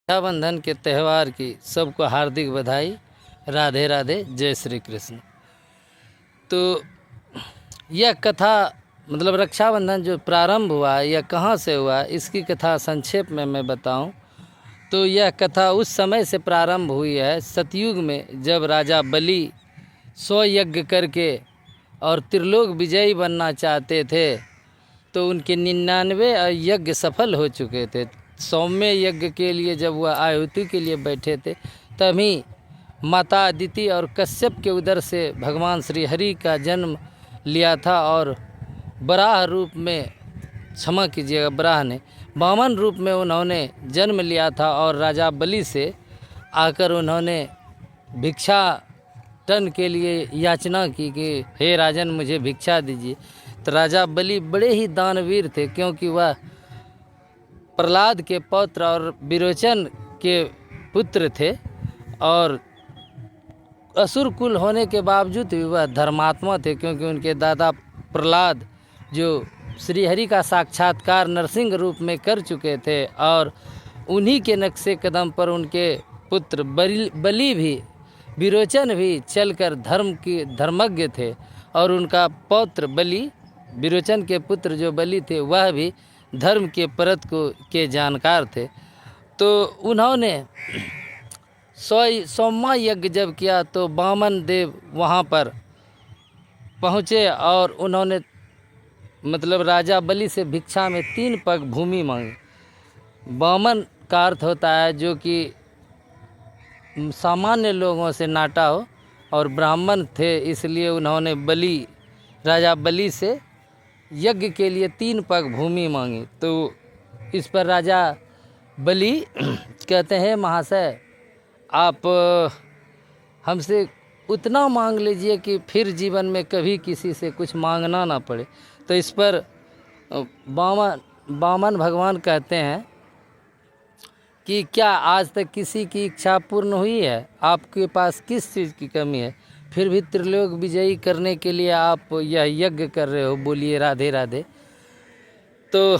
रक्षाबंधन के त्यौहार की सबको हार्दिक बधाई। राधे राधे, जय श्री कृष्ण। तो यह कथा मतलब रक्षाबंधन जो प्रारंभ हुआ यह कहाँ से हुआ, इसकी कथा संक्षेप में मैं बताऊं तो यह कथा उस समय से प्रारंभ हुई है सतयुग में, जब राजा बलि 100 यज्ञ करके और त्रिलोक विजयी बनना चाहते थे। तो उनके 99 यज्ञ सफल हो चुके थे। 100वें यज्ञ के लिए जब वह आहुति के लिए बैठे थे, तभी माता अदिति और कश्यप के उदर से भगवान श्री हरि का जन्म लिया था। और बराह रूप में, क्षमा कीजिएगा, बराह ने वामन रूप में उन्होंने जन्म लिया था। और राजा बलि से आकर उन्होंने भिक्षाटन के लिए याचना की कि हे राजन, मुझे भिक्षा दीजिए। तो राजा बलि बड़े ही दानवीर थे, क्योंकि वह प्रहलाद के पौत्र और विरोचन के पुत्र थे। और असुर कुल होने के बावजूद भी वह धर्मात्मा थे, क्योंकि उनके दादा प्रहलाद जो श्रीहरि का साक्षात्कार नरसिंह रूप में कर चुके थे, और उन्हीं के नक्शे कदम पर उनके पुत्र बलि भी, विरोचन भी चलकर धर्मज्ञ थे। और उनका पौत्र बलि, विरोचन के पुत्र जो बलि थे, वह भी धर्म के परत के जानकार थे। तो उन्होंने 100वां यज्ञ जब किया तो वामन देव वहाँ पर पहुँचे और उन्होंने मतलब राजा बलि से भिक्षा में 3 पग भूमि मांगी। वामन का अर्थ होता है जो कि सामान्य लोगों से नाटा हो, और ब्राह्मण थे, इसलिए उन्होंने राजा बलि से यज्ञ के लिए 3 पग भूमि मांगी। तो इस पर राजा बलि कहते हैं, महाशय आप हमसे उतना मांग लीजिए कि फिर जीवन में कभी किसी से कुछ मांगना ना पड़े। तो इस पर वामन भगवान कहते हैं कि क्या आज तक किसी की इच्छा पूर्ण हुई है? आपके पास किस चीज़ की कमी है? फिर भी त्रिलोक विजयी करने के लिए आप यह यज्ञ कर रहे हो, बोलिए राधे राधे। तो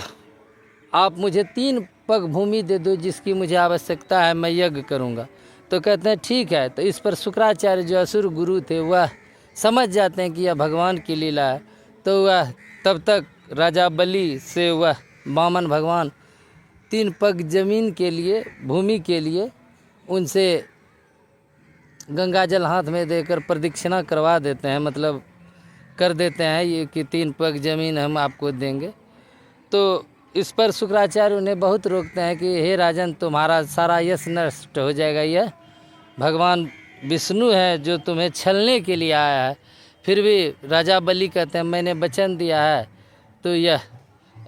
आप मुझे 3 पग भूमि दे दो, जिसकी मुझे आवश्यकता है, मैं यज्ञ करूँगा। तो कहते हैं ठीक है। तो इस पर शुक्राचार्य जो असुर गुरु थे, वह समझ जाते हैं कि यह भगवान की लीला है। तो वह तब तक राजा बलि से वह वामन भगवान 3 पग जमीन के लिए, भूमि के लिए उनसे गंगा जल हाथ में देकर प्रदक्षिणा करवा देते हैं, मतलब कर देते हैं ये कि 3 पग जमीन हम आपको देंगे। तो इस पर शुक्राचार्य उन्हें बहुत रोकते हैं कि हे राजन, तुम्हारा सारा यश नष्ट हो जाएगा। यह भगवान विष्णु है जो तुम्हें छलने के लिए आया है। फिर भी राजा बलि कहते हैं मैंने वचन दिया है, तो यह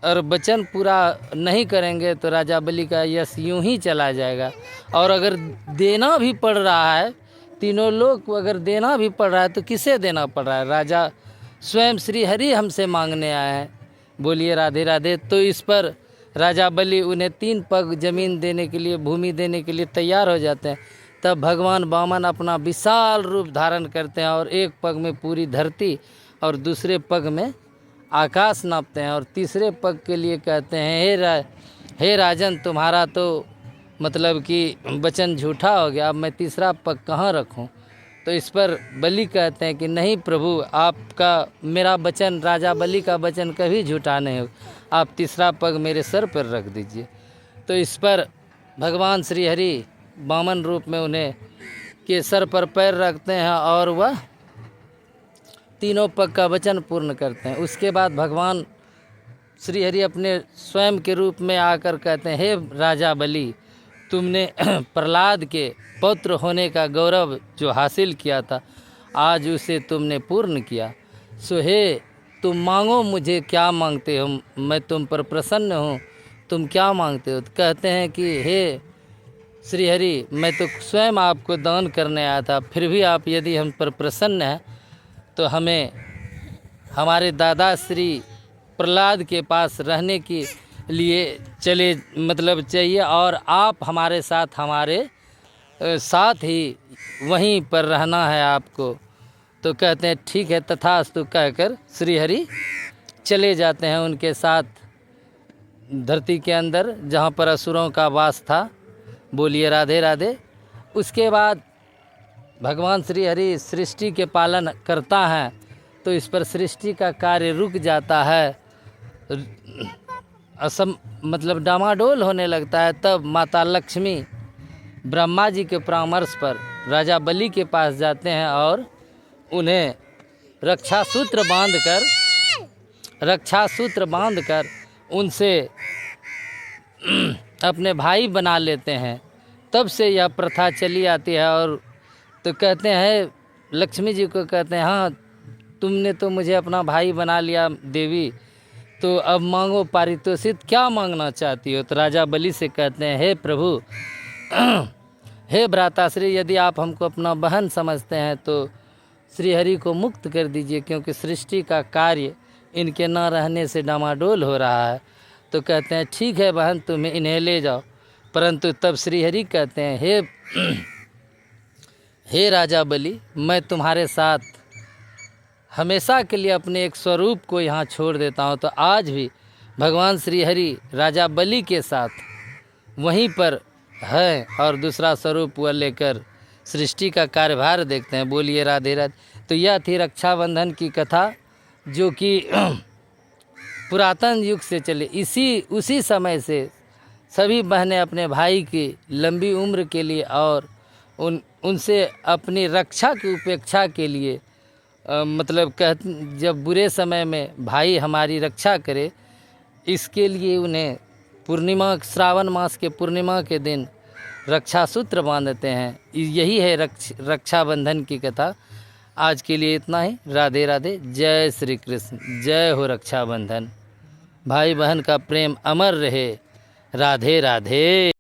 और वचन पूरा नहीं करेंगे तो राजा बलि का यश यूं ही चला जाएगा। और अगर देना भी पड़ रहा है, तीनों लोग को अगर देना भी पड़ रहा है, तो किसे देना पड़ रहा है? राजा स्वयं श्री हरि हमसे मांगने आए हैं, बोलिए राधे राधे। तो इस पर राजा बलि उन्हें 3 पग जमीन देने के लिए, भूमि देने के लिए तैयार हो जाते हैं। तब भगवान वामन अपना विशाल रूप धारण करते हैं और एक पग में पूरी धरती और दूसरे पग में आकाश नापते हैं। और तीसरे पग के लिए कहते हैं हे राजन, तुम्हारा तो मतलब कि वचन झूठा हो गया, अब मैं तीसरा पग कहाँ रखूं? तो इस पर बलि कहते हैं कि नहीं प्रभु, आपका मेरा वचन, राजा बलि का वचन कभी झूठा नहीं हो, आप तीसरा पग मेरे सर पर रख दीजिए। तो इस पर भगवान श्री हरि वामन रूप में उन्हें के सर पर पैर रखते हैं और वह तीनों पग का वचन पूर्ण करते हैं। उसके बाद भगवान श्री हरि अपने स्वयं के रूप में आकर कहते हैं, हे राजा बलि, तुमने प्रहलाद के पौत्र होने का गौरव जो हासिल किया था, आज उसे तुमने पूर्ण किया। सो हे, तुम मांगो, मुझे क्या मांगते हो? मैं तुम पर प्रसन्न हूँ, तुम क्या मांगते हो? तो कहते हैं कि हे श्री हरि, मैं तो स्वयं आपको दान करने आया था, फिर भी आप यदि हम पर प्रसन्न हैं तो हमें हमारे दादा श्री प्रहलाद के पास रहने के लिए चाहिए, और आप हमारे साथ ही वहीं पर रहना है आपको। तो कहते हैं ठीक है, तथास्तु कहकर श्री हरि चले जाते हैं उनके साथ धरती के अंदर, जहाँ पर असुरों का वास था। बोलिए राधे राधे। उसके बाद भगवान श्री हरि सृष्टि के पालन करता है तो इस पर सृष्टि का कार्य रुक जाता है, मतलब डामाडोल होने लगता है। तब माता लक्ष्मी ब्रह्मा जी के परामर्श पर राजा बलि के पास जाते हैं और उन्हें रक्षा सूत्र बांधकर उनसे अपने भाई बना लेते हैं। तब से यह प्रथा चली आती है। और तो कहते हैं, लक्ष्मी जी को कहते हैं, हाँ तुमने तो मुझे अपना भाई बना लिया देवी, तो अब मांगो पारितोषिक, क्या मांगना चाहती हो। तो राजा बलि से कहते हैं, हे प्रभु, हे भ्राताश्री, यदि आप हमको अपना बहन समझते हैं तो श्रीहरि को मुक्त कर दीजिए, क्योंकि सृष्टि का कार्य इनके न रहने से डामाडोल हो रहा है। तो कहते हैं, ठीक है बहन, तुम्हें इन्हें ले जाओ। परंतु तब श्रीहरि कहते हैं, हे राजा बलि, मैं तुम्हारे साथ हमेशा के लिए अपने एक स्वरूप को यहाँ छोड़ देता हूँ। तो आज भी भगवान श्रीहरि राजा बलि के साथ वहीं पर है और दूसरा स्वरूप वह लेकर सृष्टि का कार्यभार देखते हैं। बोलिए राधे राधे। तो यह थी रक्षाबंधन की कथा, जो कि पुरातन युग से चले। उसी समय से सभी बहनें अपने भाई की लंबी उम्र के लिए और उनसे अपनी रक्षा की उपेक्षा के लिए मतलब जब बुरे समय में भाई हमारी रक्षा करे, इसके लिए उन्हें श्रावण मास के पूर्णिमा के दिन रक्षा सूत्र बांधते हैं। यही है रक्षाबंधन की कथा। आज के लिए इतना ही। राधे राधे। जय श्री कृष्ण। जय हो रक्षाबंधन। भाई बहन का प्रेम अमर रहे। राधे राधे।